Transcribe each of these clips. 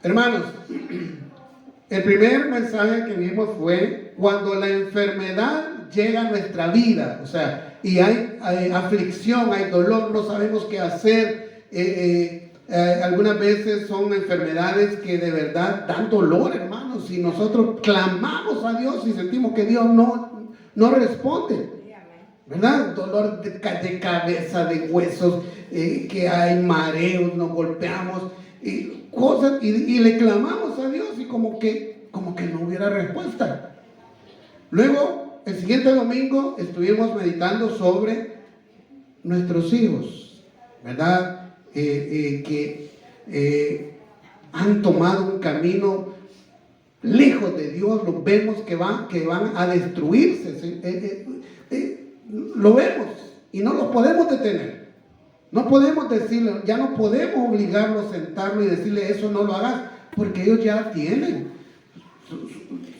Hermanos, el primer mensaje que vimos fue cuando la enfermedad llega a nuestra vida, o sea, y hay aflicción, hay dolor, no sabemos qué hacer. Algunas veces son enfermedades que de verdad dan dolor, hermanos, y nosotros clamamos a Dios y sentimos que Dios no responde, ¿verdad? Dolor de cabeza, de huesos, que hay mareos, nos golpeamos, cosas, y le clamamos a Dios y como que no hubiera respuesta. Luego, el siguiente domingo estuvimos meditando sobre nuestros hijos, ¿verdad? Que han tomado un camino lejos de Dios, los vemos que van a destruirse. Lo vemos y no los podemos detener. No podemos decirle, ya no podemos obligarlo a sentarlo y decirle eso no lo hagas, porque ellos ya tienen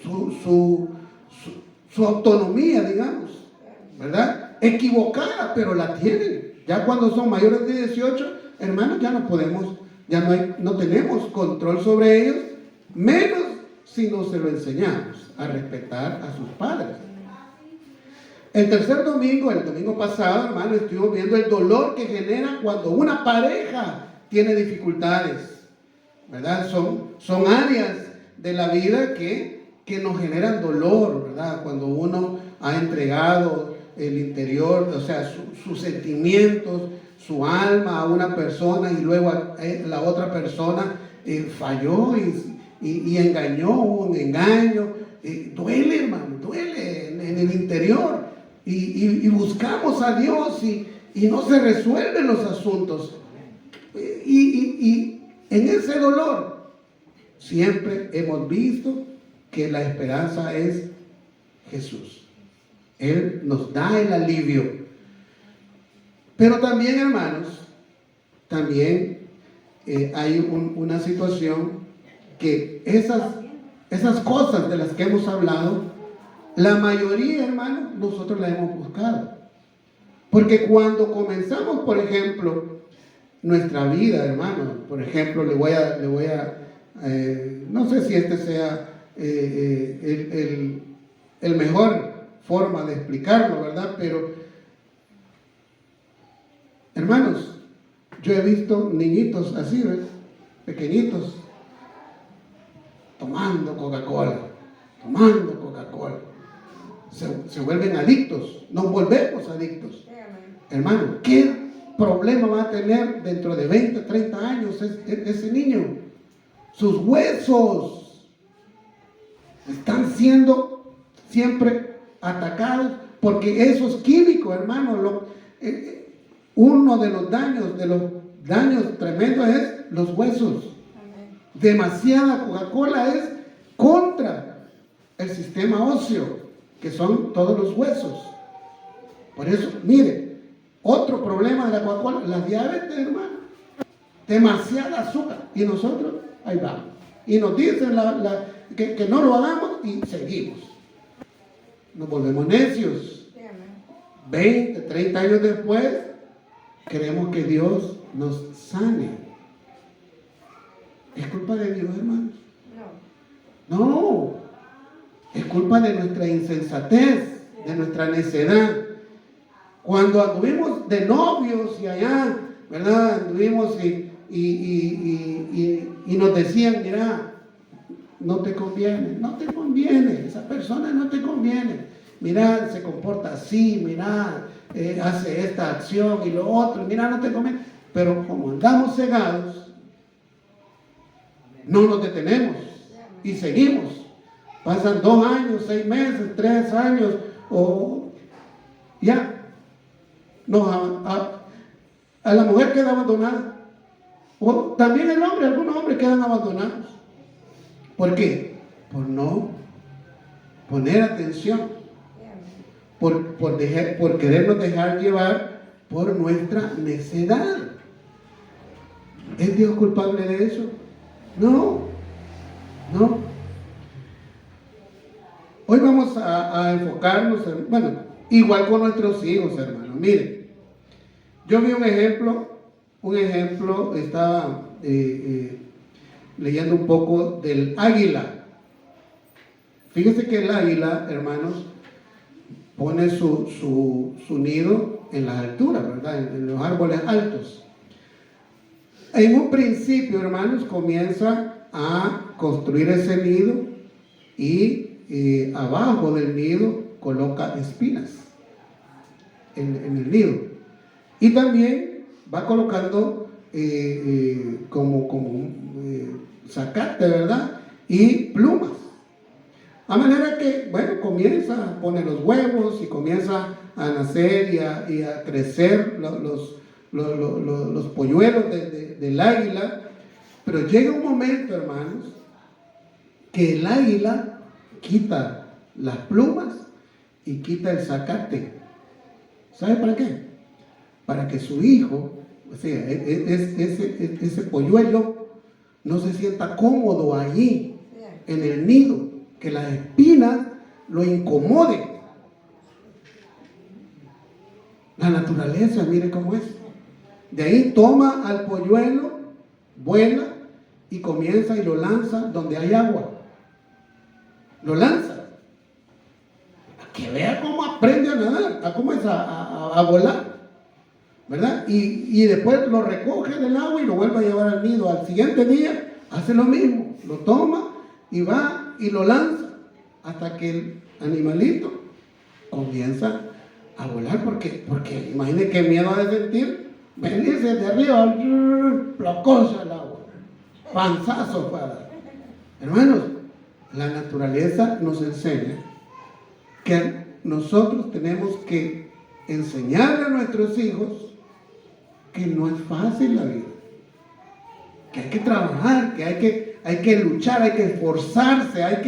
su autonomía, digamos, ¿verdad? Equivocada, pero la tienen. Ya cuando son mayores de 18, hermanos, ya no podemos, no tenemos control sobre ellos, menos si no se lo enseñamos a respetar a sus padres. El tercer domingo, el domingo pasado, hermano, estuvimos viendo el dolor que genera cuando una pareja tiene dificultades, ¿verdad? Son áreas de la vida que nos generan dolor, ¿verdad? Cuando uno ha entregado el interior, o sea, sus sentimientos, su alma a una persona y luego la otra persona falló y engañó, hubo un engaño. Duele, hermano, duele en el interior. Y buscamos a Dios y no se resuelven los asuntos. Y en ese dolor siempre hemos visto que la esperanza es Jesús. Él nos da el alivio. Pero también, hermanos, también hay una situación que esas cosas de las que hemos hablado, la mayoría, hermanos, nosotros la hemos buscado. Porque cuando comenzamos, por ejemplo, nuestra vida, hermanos, por ejemplo, le voy a no sé si este sea el mejor forma de explicarlo, ¿verdad? Pero, hermanos, yo he visto niñitos así, ¿ves? Pequeñitos, tomando Coca-Cola. Se vuelven adictos, nos volvemos adictos. Hermano, ¿qué problema va a tener dentro de 20, 30 años ese niño? Sus huesos están siendo siempre atacados porque esos químicos, hermano, uno de los daños tremendos es los huesos. Demasiada Coca-Cola es contra el sistema óseo, que son todos los huesos. Por eso, mire, otro problema de la Coca-Cola, la diabetes, hermano. Demasiada azúcar. Y nosotros, ahí vamos. Y nos dicen que no lo hagamos y seguimos. Nos volvemos necios. 20, 30 años después, queremos que Dios nos sane. ¿Es culpa de Dios, hermanos? No. Es culpa de nuestra insensatez, de nuestra necedad. Cuando anduvimos de novios y allá, ¿verdad? Anduvimos y nos decían, mira, no te conviene, esa persona no te conviene. Mira, se comporta así, mira, hace esta acción y lo otro, mira, no te conviene. Pero como andamos cegados, no nos detenemos y seguimos. Pasan 2 años, 6 meses, 3 años, o ya. A la mujer queda abandonada. O también el hombre, algunos hombres quedan abandonados. ¿Por qué? Por no poner atención. Por querernos dejar llevar por nuestra necedad. ¿Es Dios culpable de eso? No. Hoy vamos a enfocarnos igual con nuestros hijos, hermanos. Miren, yo vi un ejemplo, estaba leyendo un poco del águila. Fíjense que el águila, hermanos, pone su nido en las alturas, ¿verdad? En los árboles altos. En un principio, hermanos, comienza a construir ese nido y abajo del nido coloca espinas en el nido. Y también va colocando como un zacate, ¿verdad? Y plumas. A manera que, bueno, comienza, pone los huevos y comienza a nacer y a crecer los polluelos del águila. Pero llega un momento, hermanos, que el águila quita las plumas y quita el zacate. ¿Sabe para qué? Para que su hijo, o sea, ese polluelo no se sienta cómodo allí en el nido, que las espinas lo incomoden. La naturaleza, mire cómo es. De ahí toma al polluelo, vuela y comienza y lo lanza donde hay agua. Lo lanza. A que vea cómo aprende a nadar, a cómo es a volar, ¿verdad? Y después lo recoge del agua y lo vuelve a llevar al nido. Al siguiente día hace lo mismo, lo toma y va y lo lanza hasta que el animalito comienza a volar, porque imagínense qué miedo ha de sentir venirse de arriba, plocosa el agua, panzazo para. Hermanos, la naturaleza nos enseña que nosotros tenemos que enseñarle a nuestros hijos que no es fácil la vida, que hay que trabajar, que hay que luchar, hay que esforzarse, hay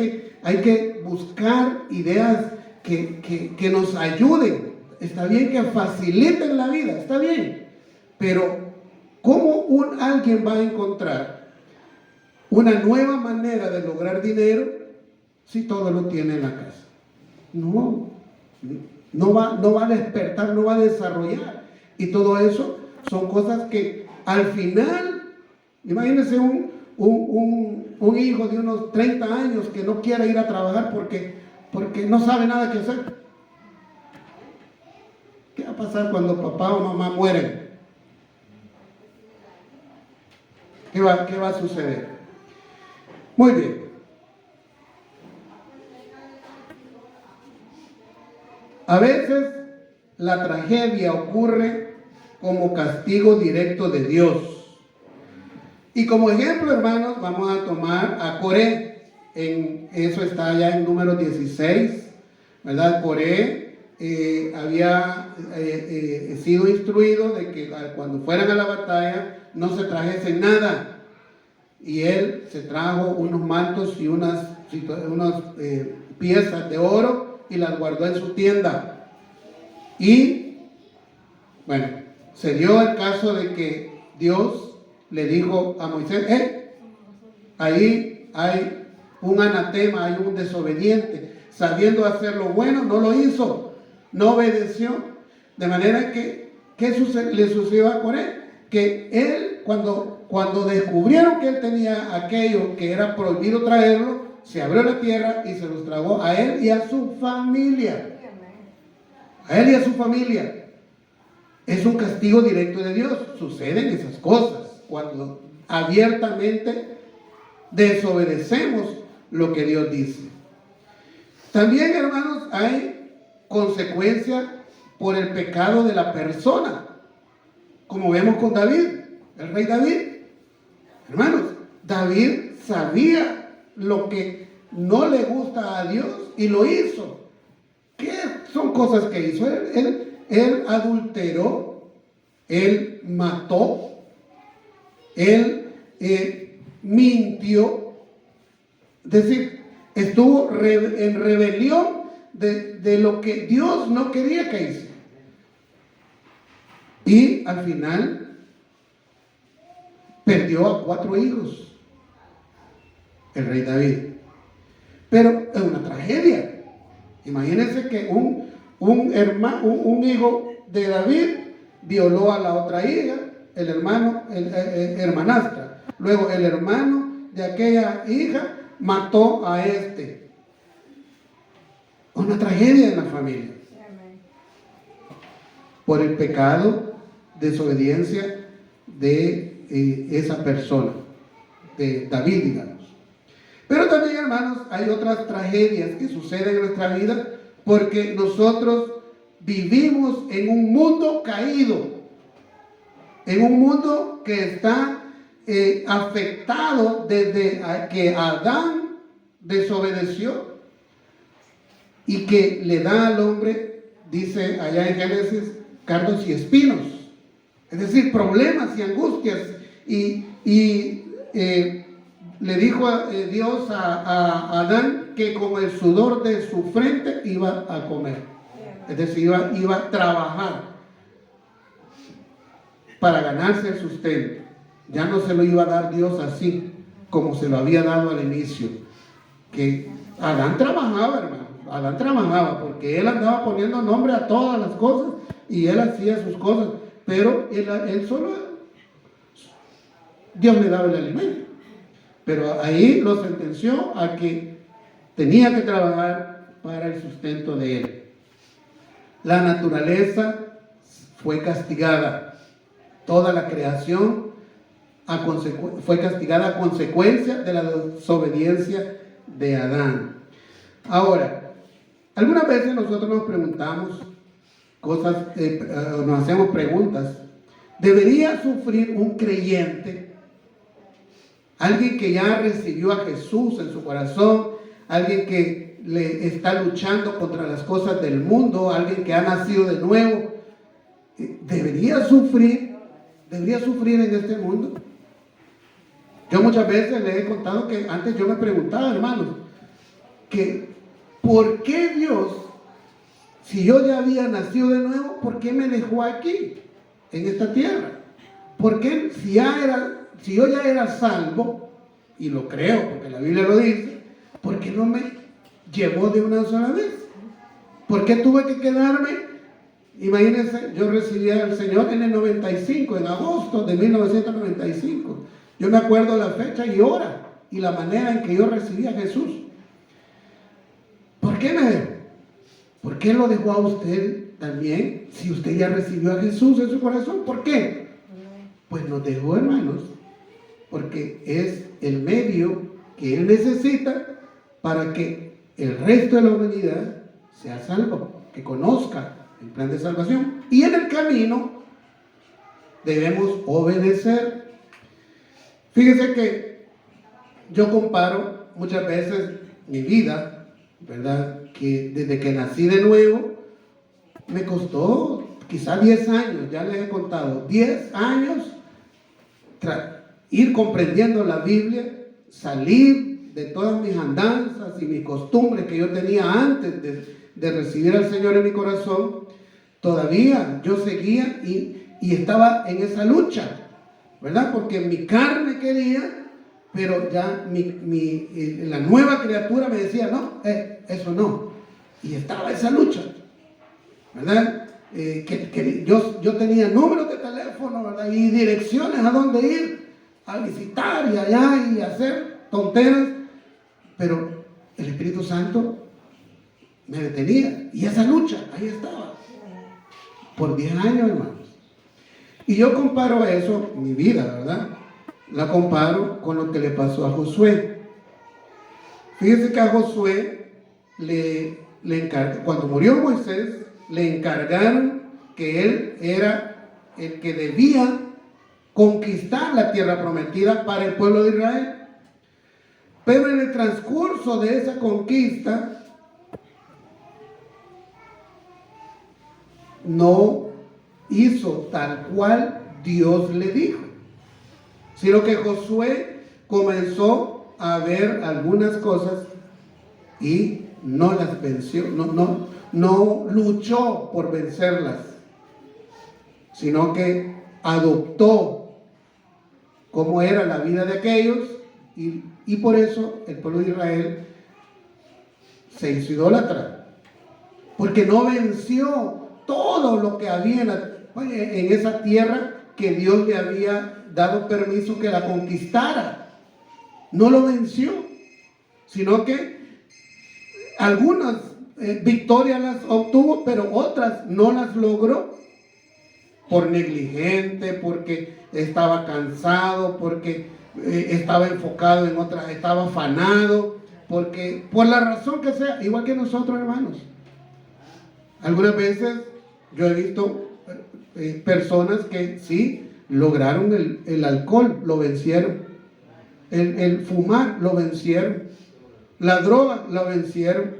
que buscar ideas que nos ayuden. Está bien que faciliten la vida, está bien, pero ¿cómo alguien va a encontrar una nueva manera de lograr dinero si todo lo tiene en la casa? No va a despertar, no va a desarrollar. Y todo eso son cosas que al final, imagínense un hijo de unos 30 años que no quiera ir a trabajar porque no sabe nada que hacer. ¿Qué va a pasar cuando papá o mamá mueren? ¿Qué va a suceder? Muy bien. A veces la tragedia ocurre como castigo directo de Dios. Y como ejemplo, hermanos, vamos a tomar a Coré. Eso está allá en Números 16, ¿verdad? Coré había sido instruido de que cuando fueran a la batalla no se trajesen nada. Y él se trajo unos mantos y unas piezas de oro y las guardó en su tienda. Y, bueno, se dio el caso de que Dios le dijo a Moisés, ahí hay un anatema, hay un desobediente, sabiendo hacer lo bueno, no lo hizo, no obedeció. De manera que, ¿qué le sucedió a Coré? Que él, cuando descubrieron que él tenía aquello que era prohibido traerlo, se abrió la tierra y se los tragó a él y a su familia. A él y a su familia. Es un castigo directo de Dios. Suceden esas cosas cuando abiertamente desobedecemos lo que Dios dice. También, hermanos, hay consecuencias por el pecado de la persona, como vemos con David, el rey David. Hermanos, David sabía lo que no le gusta a Dios y lo hizo. ¿Qué son cosas que hizo? Él adulteró, él mató, él mintió, es decir, estuvo en rebelión de lo que Dios no quería que hiciera. Y al final perdió a 4 hijos, el rey David. Pero es una tragedia. Imagínense que un hijo de David violó a la otra hija, el hermano, hermanastra. Luego el hermano de aquella hija mató a este. Una tragedia en la familia. Por el pecado, desobediencia de esa persona, de David, digamos. Pero también, hermanos, hay otras tragedias que suceden en nuestra vida porque nosotros vivimos en un mundo caído, en un mundo que está afectado desde que Adán desobedeció y que le da al hombre, dice allá en Génesis, cardos y espinos, es decir, problemas y angustias. Y le dijo Dios a Adán que con el sudor de su frente iba a comer, es decir, iba a trabajar para ganarse el sustento. Ya no se lo iba a dar Dios así como se lo había dado al inicio, que Adán trabajaba, hermano. Adán trabajaba porque él andaba poniendo nombre a todas las cosas y él hacía sus cosas, pero él solo, Dios le daba el alimento. Pero ahí lo sentenció a que tenía que trabajar para el sustento de él. La naturaleza fue castigada. Toda la creación fue castigada a consecuencia de la desobediencia de Adán. Ahora, algunas veces nosotros nos preguntamos cosas, nos hacemos preguntas. ¿Debería sufrir un creyente? Alguien que ya recibió a Jesús en su corazón, alguien que le está luchando contra las cosas del mundo, alguien que ha nacido de nuevo, ¿debería sufrir en este mundo? Yo muchas veces les he contado que antes yo me preguntaba, hermanos, que ¿por qué Dios, si yo ya había nacido de nuevo, por qué me dejó aquí, en esta tierra? ¿Por qué si yo ya era salvo, y lo creo porque la Biblia lo dice, por qué no me llevó de una sola vez? ¿Por qué tuve que quedarme? Imagínense, yo recibí al Señor en el 95, en agosto de 1995. Yo me acuerdo la fecha y hora y la manera en que yo recibí a Jesús. ¿Por qué me dejó? ¿Por qué lo dejó a usted también si usted ya recibió a Jesús en su corazón? ¿Por qué? Pues nos dejó, hermanos, porque es el medio que Él necesita para que el resto de la humanidad sea salvo, que conozca el plan de salvación. Y en el camino debemos obedecer. Fíjese que yo comparo muchas veces mi vida, ¿verdad? Que desde que nací de nuevo, me costó quizás 10 años, ya les he contado, 10 años ir comprendiendo la Biblia, salir de todas mis andanzas y mis costumbres que yo tenía antes de recibir al Señor en mi corazón. Todavía yo seguía y estaba en esa lucha, ¿verdad? Porque mi carne quería, pero ya la nueva criatura me decía, no, eso no. Y estaba esa lucha, ¿verdad? Yo tenía números de teléfono, ¿verdad? Y direcciones a dónde ir, a visitar y allá y hacer tonteras, pero el Espíritu Santo me detenía. Y esa lucha, ahí estaba, por 10 años, hermanos. Y yo comparo eso, mi vida, ¿verdad? La comparo con lo que le pasó a Josué. Fíjense que a Josué cuando murió Moisés, le encargaron que él era el que debía conquistar la tierra prometida para el pueblo de Israel. Pero en el transcurso de esa conquista, no hizo tal cual Dios le dijo, sino que Josué comenzó a ver algunas cosas y no las venció, no luchó por vencerlas, sino que adoptó cómo era la vida de aquellos y por eso el pueblo de Israel se hizo idólatra, porque no venció todo lo que había en esa tierra que Dios le había dado permiso que la conquistara. no lo venció, sino que algunas victorias las obtuvo, pero otras no las logró por negligente, porque estaba cansado, porque estaba enfocado en otras, estaba afanado, porque por la razón que sea, igual que nosotros, hermanos. Algunas veces yo he visto personas que sí lograron el alcohol, lo vencieron, el fumar, lo vencieron, la droga, lo vencieron.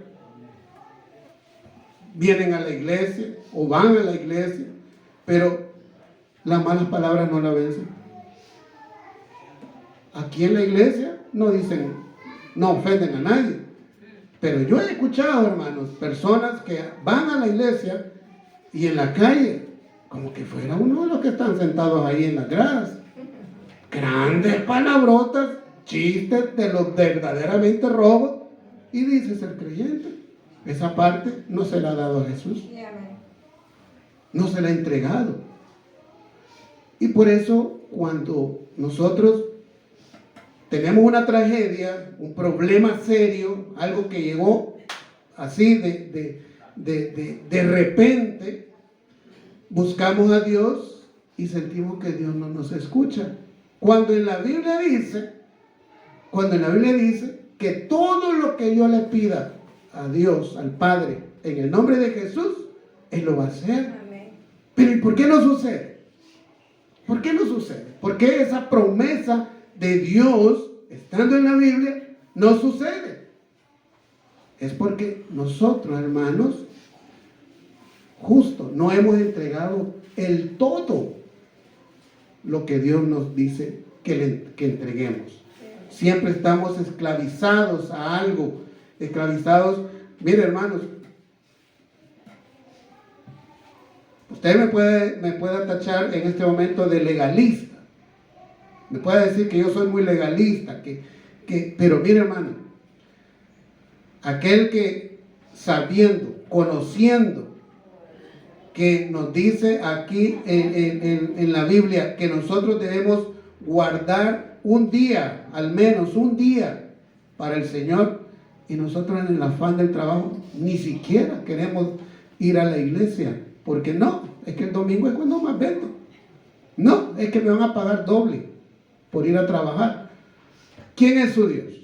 Vienen a la iglesia o van a la iglesia, pero las malas palabras no la vencen. Aquí en la iglesia no dicen, no ofenden a nadie, pero yo he escuchado, hermanos, personas que van a la iglesia y en la calle, como que fuera uno de los que están sentados ahí en las gradas, grandes palabrotas, chistes de los verdaderamente robos, y dice ser creyente. Esa parte no se la ha dado a Jesús, no se la ha entregado. Y por eso cuando nosotros tenemos una tragedia, un problema serio, algo que llegó así de repente, buscamos a Dios y sentimos que Dios no nos escucha. Cuando en la Biblia dice que todo lo que yo le pida a Dios, al Padre, en el nombre de Jesús, Él lo va a hacer. Amén. Pero ¿y por qué no sucede? ¿Por qué no sucede? ¿Por qué esa promesa de Dios, estando en la Biblia, no sucede? Es porque nosotros, hermanos, justo no hemos entregado el todo lo que Dios nos dice que entreguemos. Siempre estamos esclavizados a algo, esclavizados. Mire, hermanos, usted me puede tachar en este momento de legalista, me puede decir que yo soy muy legalista, pero mire, hermano, aquel que sabiendo, conociendo, que nos dice aquí en la Biblia que nosotros debemos guardar un día, al menos un día para el Señor, y nosotros en el afán del trabajo ni siquiera queremos ir a la iglesia, porque no, es que el domingo es cuando más vendo, no, es que me van a pagar doble por ir a trabajar. ¿Quién es su Dios?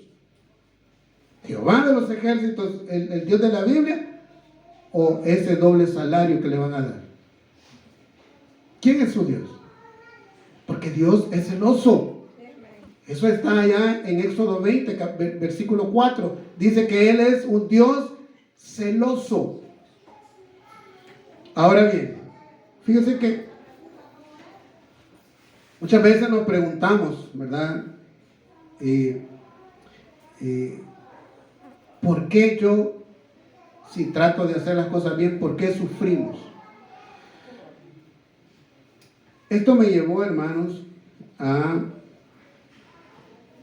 ¿Jehová de los ejércitos, el Dios de la Biblia, o ese doble salario que le van a dar? ¿Quién es su Dios? Porque Dios es celoso. Eso está allá en Éxodo 20, versículo 4. Dice que Él es un Dios celoso. Ahora bien, fíjense que muchas veces nos preguntamos, ¿verdad? ¿Por qué yo, si trato de hacer las cosas bien, por qué sufrimos? Esto me llevó, hermanos, a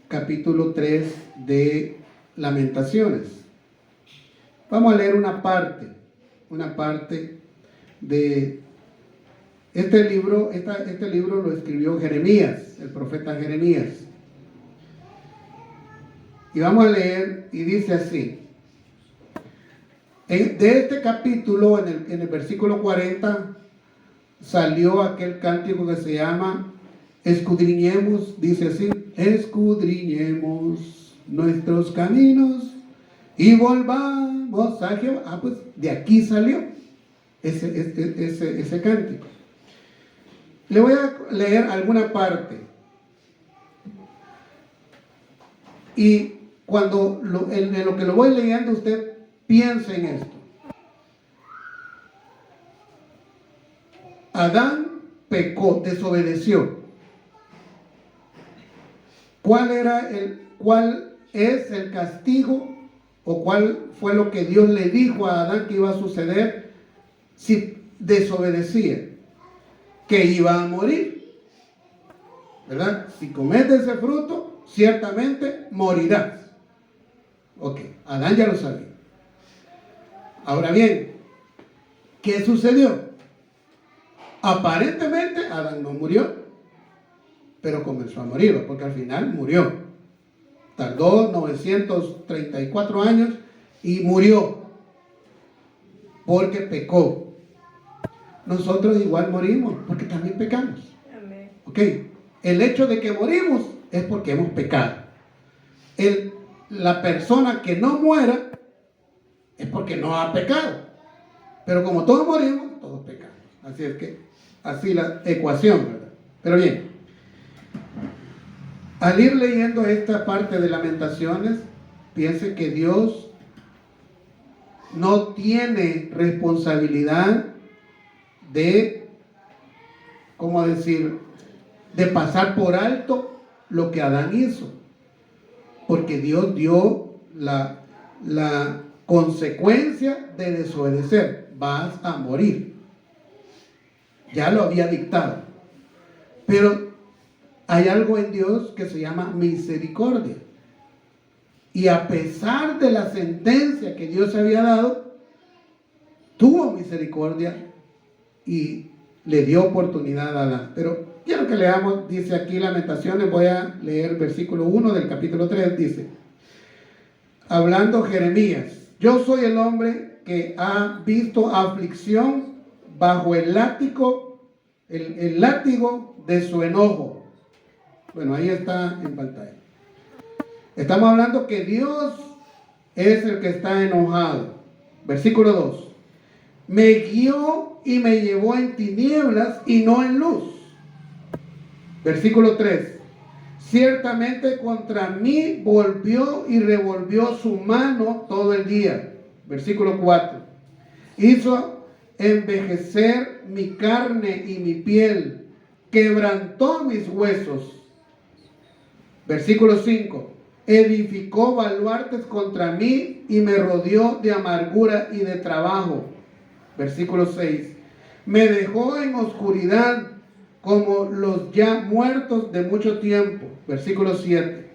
capítulo 3 de Lamentaciones. Vamos a leer una parte de este libro. Este libro lo escribió Jeremías, el profeta Jeremías. Y vamos a leer, y dice así. De este capítulo, en el versículo 40, salió aquel cántico que se llama escudriñemos, dice así: escudriñemos nuestros caminos y volvamos a Jehová. Pues de aquí salió ese cántico. Le voy a leer alguna parte. Y cuando en lo que lo voy leyendo, usted piensa en esto. Adán pecó, desobedeció. ¿Cuál es el castigo, o cuál fue lo que Dios le dijo a Adán que iba a suceder si desobedecía? Que iba a morir, ¿verdad? Si comes de ese fruto, ciertamente morirás. Ok, Adán ya lo sabía. Ahora bien, ¿qué sucedió? Aparentemente Adán no murió, pero comenzó a morir, porque al final murió. tardó 934 años y murió porque pecó. Nosotros igual morimos porque también pecamos. Amén. Ok, el hecho de que morimos es porque hemos pecado. La persona que no muera es porque no ha pecado. Pero como todos morimos, todos pecamos. Así es que, así la ecuación, ¿verdad? Pero bien, al ir leyendo esta parte de Lamentaciones, piense que Dios no tiene responsabilidad de, ¿cómo decir?, de pasar por alto lo que Adán hizo. Porque Dios dio la consecuencia de desobedecer. Vas a morir. Ya lo había dictado. Pero hay algo en Dios que se llama misericordia. Y a pesar de la sentencia que Dios había dado, tuvo misericordia y le dio oportunidad a Adán. Pero quiero que leamos, dice aquí Lamentaciones, voy a leer versículo 1 del capítulo 3, dice, hablando Jeremías, yo soy el hombre que ha visto aflicción bajo el látigo de su enojo. Bueno, ahí está en pantalla. Estamos hablando que Dios es el que está enojado. Versículo 2. Me guió y me llevó en tinieblas y no en luz. Versículo 3. Ciertamente contra mí volvió y revolvió su mano todo el día. Versículo 4. Hizo envejecer mi carne y mi piel, quebrantó mis huesos. Versículo 5. Edificó baluartes contra mí y me rodeó de amargura y de trabajo. Versículo 6. Me dejó en oscuridad como los ya muertos de mucho tiempo. Versículo 7.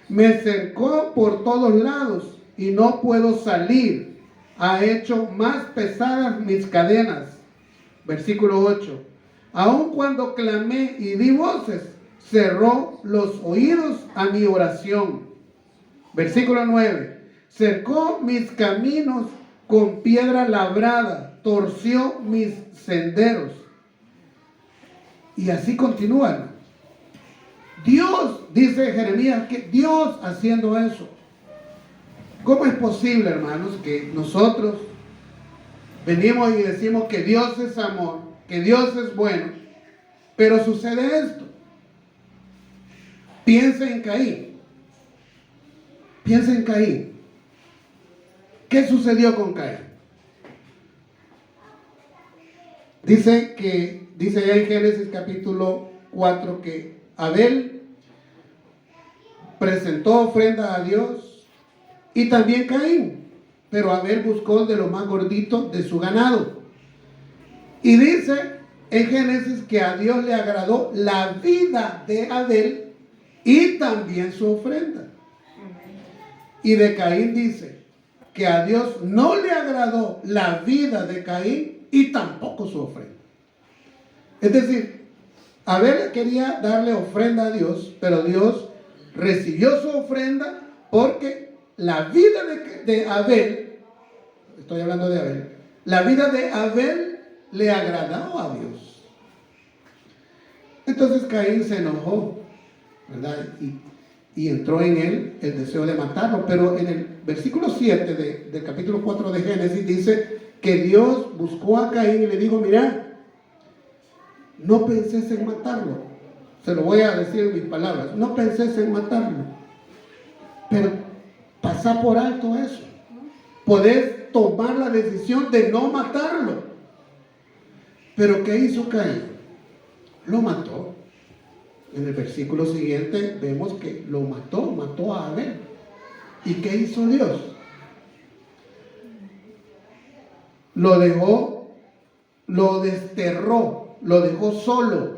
Me cercó por todos lados y no puedo salir. Ha hecho más pesadas mis cadenas. Versículo 8. Aun cuando clamé y di voces, cerró los oídos a mi oración. Versículo 9. Cercó mis caminos con piedra labrada, torció mis senderos. Y así continúa. Dios, dice Jeremías, que Dios haciendo eso. ¿Cómo es posible, hermanos, que nosotros venimos y decimos que Dios es amor, que Dios es bueno, pero sucede esto? Piensa en Caín. Piensa en Caín. ¿Qué sucedió con Caín? Dice allá en Génesis capítulo 4 que Abel presentó ofrenda a Dios y también Caín, pero Abel buscó de lo más gordito de su ganado. Y dice en Génesis que a Dios le agradó la vida de Abel y también su ofrenda. Y de Caín dice que a Dios no le agradó la vida de Caín y tampoco su ofrenda. Es decir, Abel quería darle ofrenda a Dios, pero Dios recibió su ofrenda porque la vida de Abel, estoy hablando de Abel, la vida de Abel le agradó a Dios. Entonces Caín se enojó, ¿verdad? Y entró en él el deseo de matarlo. Pero en el versículo 7 del capítulo 4 de Génesis dice que Dios buscó a Caín y le dijo, mira, no penses en matarlo. Se lo voy a decir en mis palabras. No penses en matarlo. Pero pasa por alto eso. Podés tomar la decisión de no matarlo. Pero ¿qué hizo Caín? Lo mató. En el versículo siguiente vemos que lo mató a Abel. ¿Y qué hizo Dios? Lo dejó, lo desterró, lo dejó solo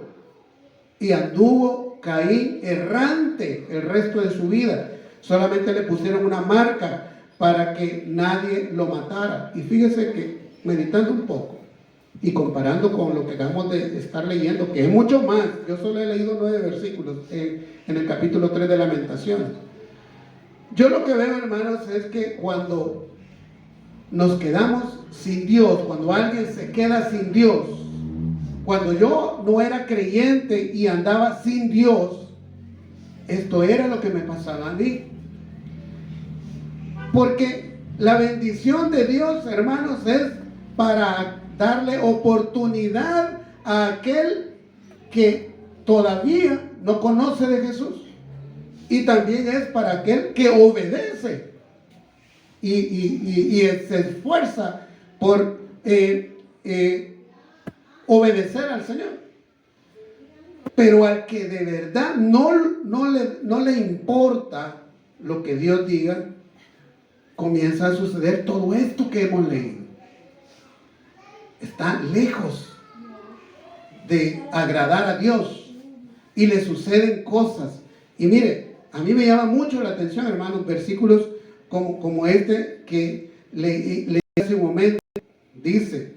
y anduvo Caín errante el resto de su vida. Solamente le pusieron una marca para que nadie lo matara. Y fíjese que meditando un poco y comparando con lo que acabamos de estar leyendo, que es mucho más, yo solo he leído 9 versículos en el capítulo 3 de Lamentaciones, Yo lo que veo, hermanos, es que cuando nos quedamos sin Dios, cuando alguien se queda sin Dios, cuando yo no era creyente y andaba sin Dios, esto era lo que me pasaba a mí. Porque la bendición de Dios, hermanos, es para darle oportunidad a aquel que todavía no conoce de Jesús. Y también es para aquel que obedece y se esfuerza por obedecer al Señor. Pero al que de verdad no le importa lo que Dios diga, comienza a suceder todo esto que hemos leído. Está lejos de agradar a Dios y le suceden cosas. Y mire, a mí me llama mucho la atención, hermanos, versículos como este que leí hace un momento. Dice,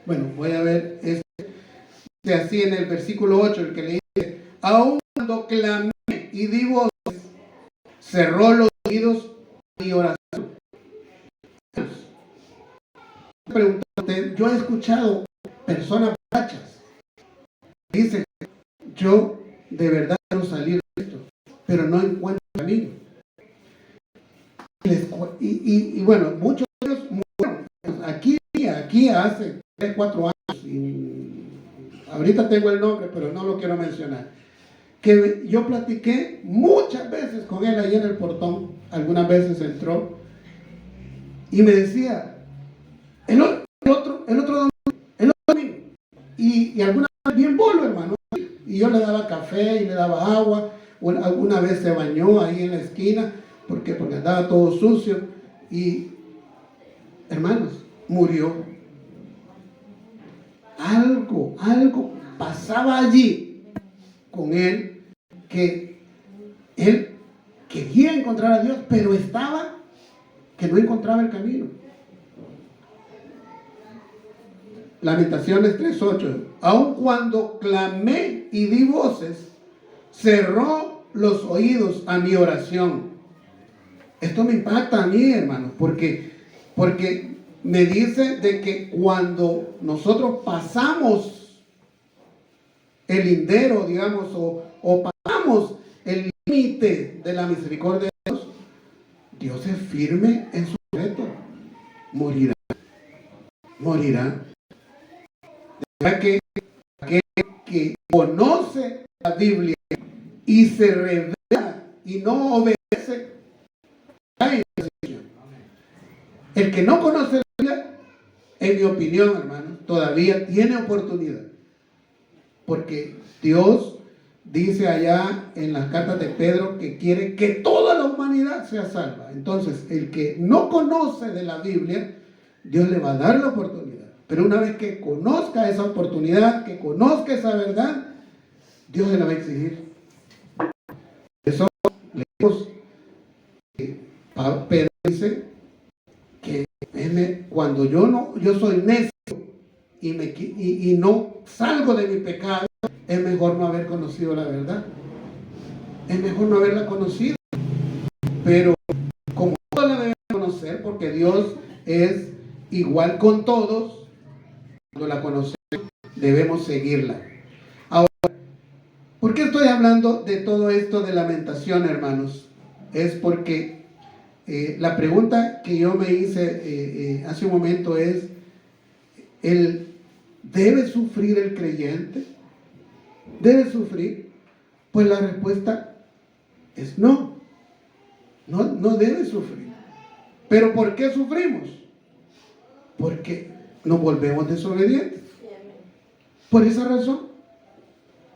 bueno, voy a ver, dice así en el versículo 8, el que le dice: aun cuando clamé y di voces, cerró los oídos a mi oración. Yo he escuchado personas borrachas, dicen: yo de verdad quiero salir de esto, pero no encuentro camino. Y bueno, muchos de ellos murieron aquí hace 3, 4 años, y ahorita tengo el nombre, pero no lo quiero mencionar, que yo platiqué muchas veces con él ahí en el portón. Algunas veces entró y me decía: el otro domingo, y alguna vez bien bolo, hermano, y yo le daba café y le daba agua. Alguna vez se bañó ahí en la esquina porque andaba todo sucio, y hermanos, murió. Algo pasaba allí con él, que él quería encontrar a Dios, pero estaba que no encontraba el camino. Lamentaciones 3:8: aun cuando clamé y di voces, cerró los oídos a mi oración. Esto me impacta a mí, hermanos, porque me dice de que cuando nosotros pasamos el lindero, digamos, o pasamos el límite de la misericordia de Dios, Dios es firme en su reto. Morirá. De verdad que aquel que conoce la Biblia y se revela y no obedece, cae en esa situación. El que no conoce la Biblia, en mi opinión, hermano, todavía tiene oportunidad, porque Dios dice allá en las cartas de Pedro que quiere que toda la humanidad sea salva. Entonces, el que no conoce de la Biblia, Dios le va a dar la oportunidad. Pero una vez que conozca esa oportunidad, que conozca esa verdad, Dios se la va a exigir. Eso leemos que Pedro dice que cuando yo soy necio y no salgo de mi pecado, es mejor no haber conocido la verdad. Es mejor no haberla conocido. Pero como todos la deben conocer, porque Dios es igual con todos, cuando la conocemos debemos seguirla. Ahora, ¿por qué estoy hablando de todo esto de lamentación, hermanos? Es porque la pregunta que yo me hice hace un momento es: ¿debe sufrir el creyente? ¿Debe sufrir? Pues la respuesta es no. No debe sufrir. ¿Pero por qué sufrimos? Porque nos volvemos desobedientes. Por esa razón.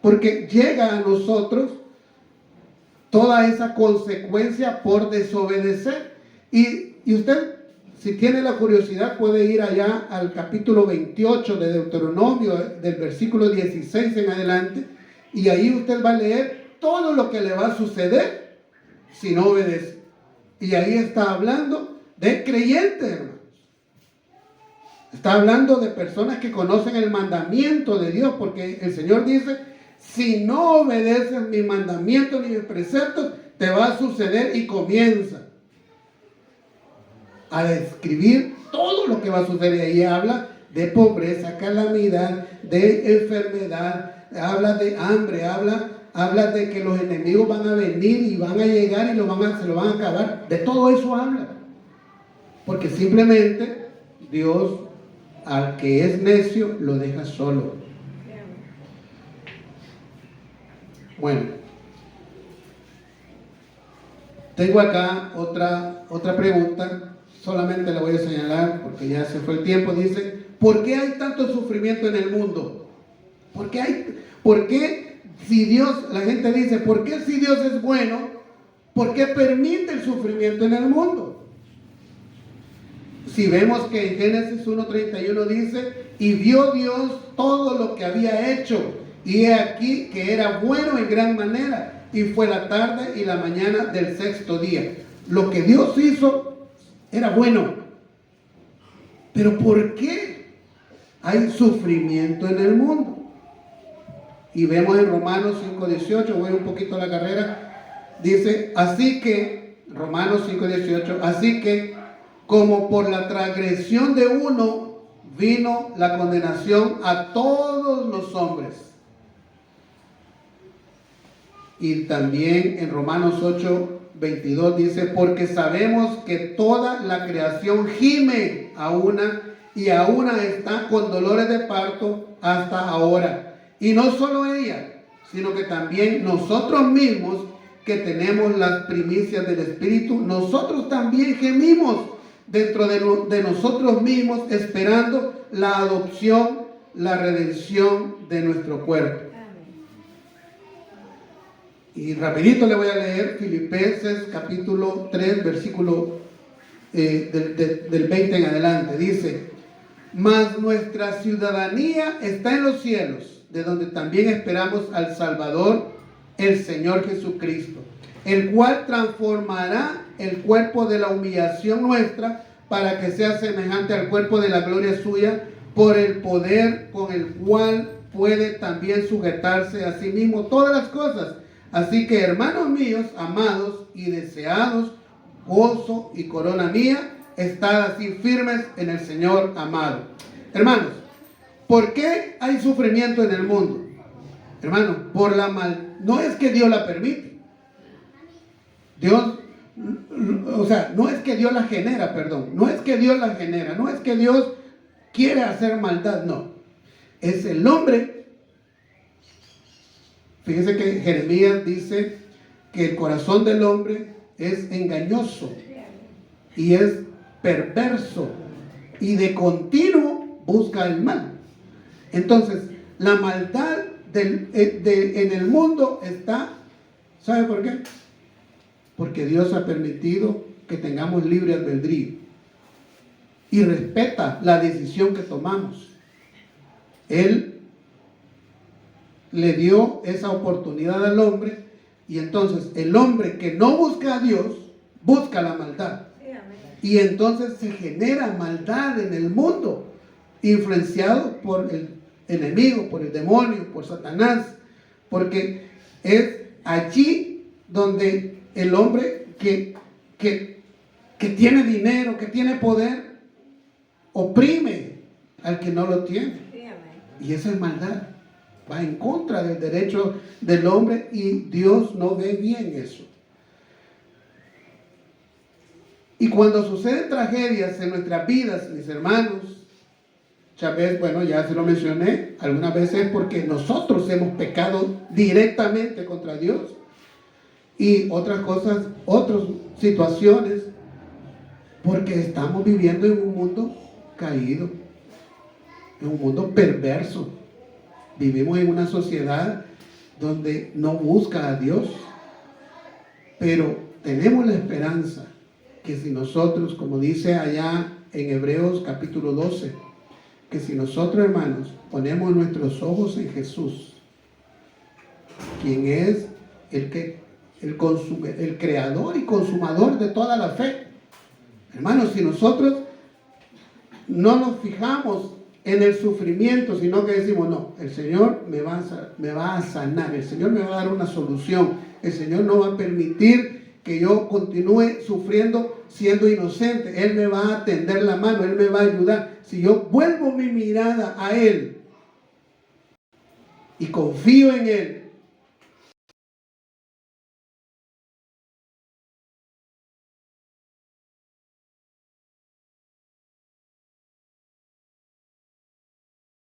Porque llega a nosotros toda esa consecuencia por desobedecer. Y usted, si tiene la curiosidad, puede ir allá al capítulo 28 de Deuteronomio, del versículo 16 en adelante, y ahí usted va a leer todo lo que le va a suceder si no obedece. Y ahí está hablando de creyentes, hermanos. Está hablando de personas que conocen el mandamiento de Dios, porque el Señor dice: si no obedeces mis mandamientos ni mis preceptos, te va a suceder, y comienza a describir todo lo que va a suceder. Y ahí habla de pobreza, calamidad, de enfermedad, habla de hambre, habla de que los enemigos van a venir y van a llegar y se lo van a acabar. De todo eso habla. Porque simplemente Dios, al que es necio, lo deja solo. Bueno, tengo acá otra pregunta. Solamente la voy a señalar porque ya se fue el tiempo. Dice, ¿por qué hay tanto sufrimiento en el mundo? ¿Por qué si Dios, la gente dice, ¿por qué si Dios es bueno, por qué permite el sufrimiento en el mundo? Si vemos que en Génesis 1:31 dice, y vio Dios todo lo que había hecho, y he aquí que era bueno en gran manera, y fue la tarde y la mañana del sexto día. Lo que Dios hizo era bueno. Pero ¿por qué hay sufrimiento en el mundo? Y vemos en Romanos 5:18, voy un poquito a la carrera, dice, así que, Romanos 5:18, así que, como por la transgresión de uno vino la condenación a todos los hombres. Y también en Romanos 8:22 dice, porque sabemos que toda la creación gime a una está con dolores de parto hasta ahora. Y no solo ella, sino que también nosotros mismos que tenemos las primicias del Espíritu, nosotros también gemimos dentro de nosotros mismos, esperando la adopción, la redención de nuestro cuerpo. Y rapidito le voy a leer Filipenses capítulo 3, versículo del 20 en adelante. Dice, mas nuestra ciudadanía está en los cielos, de donde también esperamos al Salvador, el Señor Jesucristo, el cual transformará el cuerpo de la humillación nuestra para que sea semejante al cuerpo de la gloria suya, por el poder con el cual puede también sujetarse a sí mismo todas las cosas. Así que, hermanos míos, amados y deseados, gozo y corona mía, estad así firmes en el Señor amado. Hermanos, ¿por qué hay sufrimiento en el mundo? Hermanos, no es que Dios la permite. No es que Dios la genera, no es que Dios la genera, no es que Dios quiere hacer maldad, no. Es el hombre. Fíjense que Jeremías dice que el corazón del hombre es engañoso y es perverso y de continuo busca el mal. Entonces, la maldad en el mundo está, ¿sabe por qué? Porque Dios ha permitido que tengamos libre albedrío y respeta la decisión que tomamos. Él le dio esa oportunidad al hombre, y entonces el hombre que no busca a Dios busca la maldad, y entonces se genera maldad en el mundo, influenciado por el enemigo, por el demonio, por Satanás, porque es allí donde el hombre que tiene dinero, que tiene poder, oprime al que no lo tiene, y esa es maldad. Va en contra del derecho del hombre, y Dios no ve bien eso. Y cuando suceden tragedias en nuestras vidas, mis hermanos, Chávez, bueno, ya se lo mencioné, algunas veces porque nosotros hemos pecado directamente contra Dios, y otras cosas, otras situaciones, porque estamos viviendo en un mundo caído, en un mundo perverso. Vivimos en una sociedad donde no busca a Dios, pero tenemos la esperanza que si nosotros, como dice allá en Hebreos capítulo 12, que si nosotros, hermanos, ponemos nuestros ojos en Jesús, quien es el creador y consumador de toda la fe, hermanos, si nosotros no nos fijamos en el sufrimiento, sino que decimos, no, el Señor me va a sanar, el Señor me va a dar una solución, el Señor no va a permitir que yo continúe sufriendo siendo inocente, Él me va a tender la mano, Él me va a ayudar. Si yo vuelvo mi mirada a Él y confío en Él,